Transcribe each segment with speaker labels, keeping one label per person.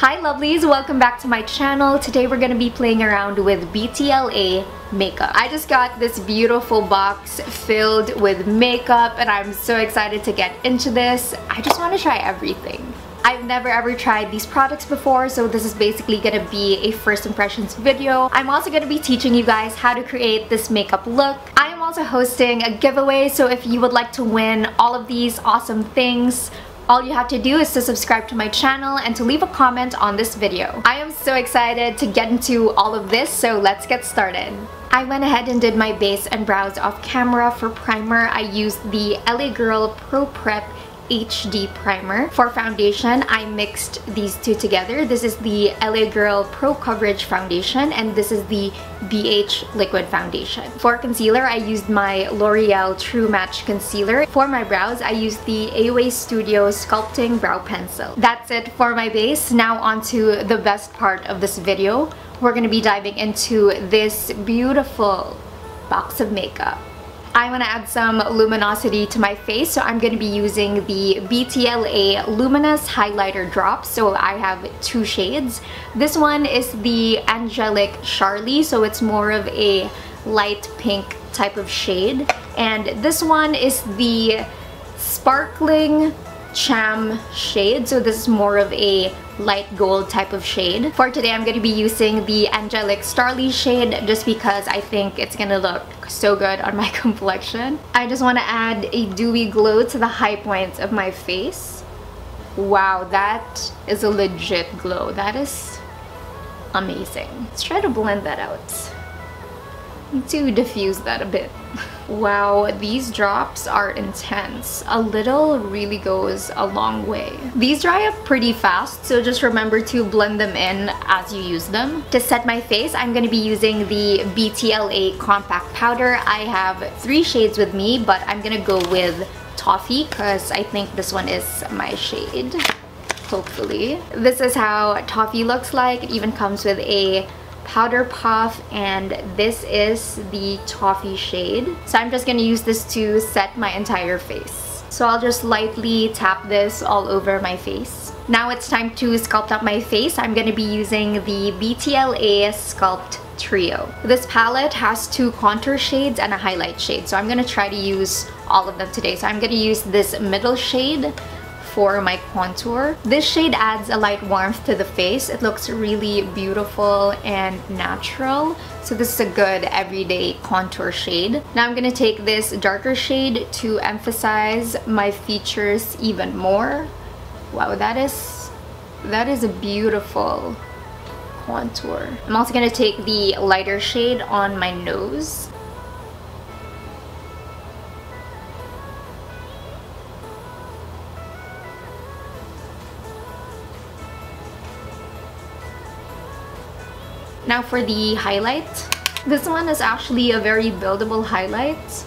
Speaker 1: Hi lovelies, welcome back to my channel. Today we're gonna be playing around with Btla makeup. I just got this beautiful box filled with makeup and I'm so excited to get into this. I just want to try everything. I've never ever tried these products before, so this is basically gonna be a first impressions video. I'm also gonna be teaching you guys how to create this makeup look. I am also hosting a giveaway, so if you would like to win all of these awesome things, all you have to do is to subscribe to my channel and to leave a comment on this video. I am so excited to get into all of this, so let's get started. I went ahead and did my base and brows off camera. For primer, I used the LA Girl Pro Prep HD primer. For foundation, I mixed these two together. This is the LA Girl Pro Coverage foundation and this is the BH liquid foundation. For concealer, I used my L'Oreal True Match concealer. For my brows, I used the Away Studio Sculpting brow pencil. That's it for my base. Now onto the best part of this video. We're gonna be diving into this beautiful box of makeup. I want to add some luminosity to my face, so I'm going to be using the Btla Luminous Highlighter Drops. So I have two shades. This one is the Angelic Charlie, so it's more of a light pink type of shade. And this one is the Sparkling Cham shade, so this is more of a light gold type of shade. For today, I'm going to be using the Angelic Starly shade just because I think it's gonna look so good on my complexion. I just want to add a dewy glow to the high points of my face. Wow, that is a legit glow. That is amazing. Let's try to blend that out. Need to diffuse that a bit. Wow, these drops are intense. A little really goes a long way. These dry up pretty fast, so just remember to blend them in as you use them. To set my face, I'm going to be using the Btla Compact Powder. I have 3 shades with me, but I'm going to go with Toffee because I think this one is my shade. Hopefully. This is how Toffee looks like. It even comes with a powder puff, and this is the Toffee shade. So I'm just gonna use this to set my entire face. So I'll just lightly tap this all over my face. Now it's time to sculpt up my face. I'm gonna be using the Btla Sculpt Trio. This palette has 2 contour shades and a highlight shade, so I'm gonna try to use all of them today. So I'm gonna use this middle shade for my contour. This shade adds a light warmth to the face. It looks really beautiful and natural. So this is a good everyday contour shade. Now I'm gonna take this darker shade to emphasize my features even more. Wow, that is a beautiful contour. I'm also gonna take the lighter shade on my nose. Now for the highlight. This one is actually a very buildable highlight.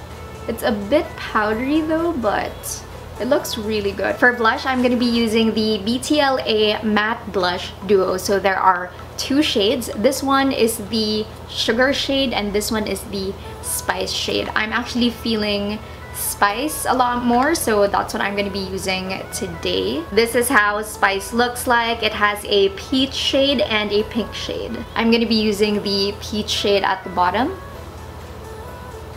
Speaker 1: It's a bit powdery though, but it looks really good. For blush, I'm going to be using the Btla Matte Blush Duo. So there are 2 shades. This one is the Sugar shade and this one is the Spice shade. I'm actually feeling Spice a lot more, so that's what I'm going to be using today. This is how Spice looks like. It has a peach shade and a pink shade. I'm going to be using the peach shade at the bottom.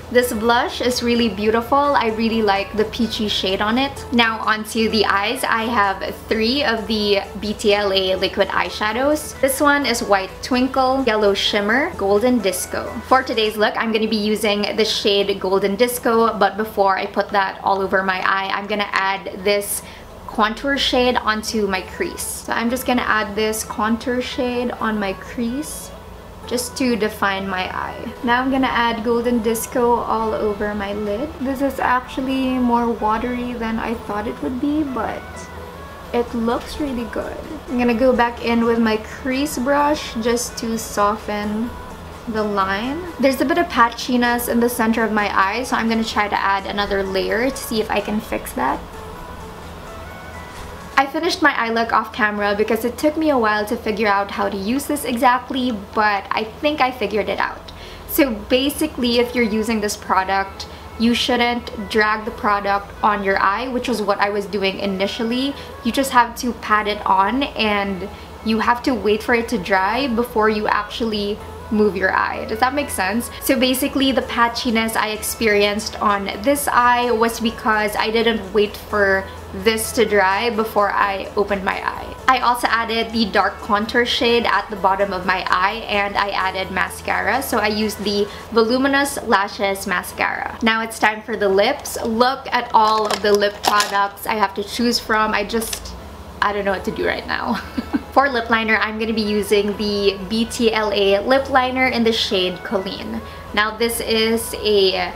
Speaker 1: This blush is really beautiful. I really like the peachy shade on it. Now onto the eyes. I have 3 of the Btla liquid eyeshadows. This one is White Twinkle, Yellow Shimmer, Golden Disco. For today's look, I'm going to be using the shade Golden Disco, but before I put that all over my eye, I'm going to add this contour shade onto my crease. So I'm just going to add this contour shade on my crease, just to define my eye. Now I'm gonna add Golden Disco all over my lid. This is actually more watery than I thought it would be, but it looks really good. I'm gonna go back in with my crease brush just to soften the line. There's a bit of patchiness in the center of my eye, so I'm gonna try to add another layer to see if I can fix that. I finished my eye look off camera because it took me a while to figure out how to use this exactly, but I think I figured it out. So basically, if you're using this product, you shouldn't drag the product on your eye, which was what I was doing initially. You just have to pat it on and you have to wait for it to dry before you actually move your eye. Does that make sense? So basically the patchiness I experienced on this eye was because I didn't wait for this to dry before I opened my eye. I also added the dark contour shade at the bottom of my eye, and I added mascara. So I used the Voluminous Lashes mascara. Now it's time for the lips. Look at all of the lip products I have to choose from. I don't know what to do right now. For lip liner, I'm going to be using the Btla lip liner in the shade Colleen. Now this is a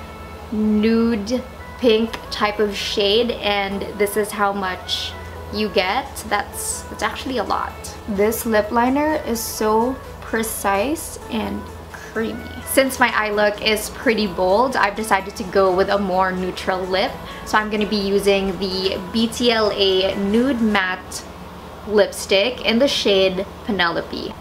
Speaker 1: nude pink type of shade, and this is how much you get. That's actually a lot. This lip liner is so precise and creamy. Since my eye look is pretty bold, I've decided to go with a more neutral lip. So I'm going to be using the Btla Nude Matte lipstick in the shade Penelope.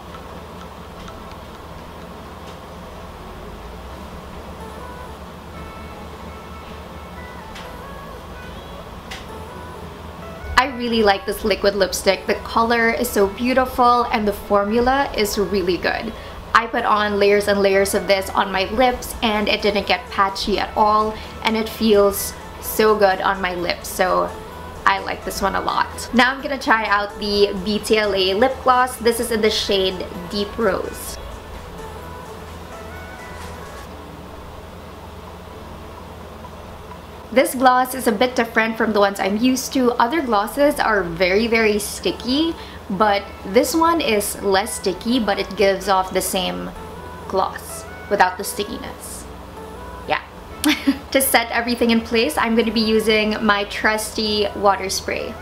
Speaker 1: I really like this liquid lipstick. The color is so beautiful and the formula is really good. I put on layers and layers of this on my lips and it didn't get patchy at all, and it feels so good on my lips. So I like this one a lot. Now I'm gonna try out the Btla lip gloss. This is in the shade Deep Rose. This gloss is a bit different from the ones I'm used to. Other glosses are very sticky, but this one is less sticky, but it gives off the same gloss without the stickiness. Yeah. To set everything in place, I'm going to be using my trusty water spray.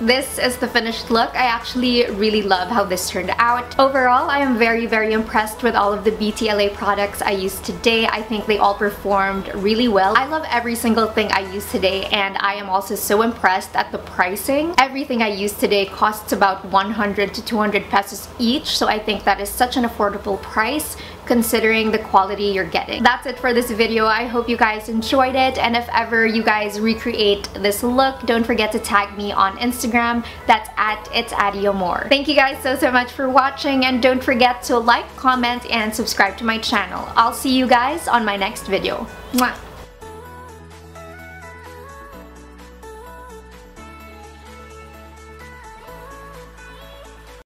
Speaker 1: This is the finished look. I actually really love how this turned out. Overall, I am very impressed with all of the Btla products I used today. I think they all performed really well. I love every single thing I used today, and I am also so impressed at the pricing. Everything I used today costs about 100 to 200 pesos each, so I think that is such an affordable price considering the quality you're getting. That's it for this video. I hope you guys enjoyed it, and if ever you guys recreate this look, don't forget to tag me on Instagram. That's at Amor. Thank you guys so much for watching, and don't forget to like, comment, and subscribe to my channel. I'll see you guys on my next video. Mwah!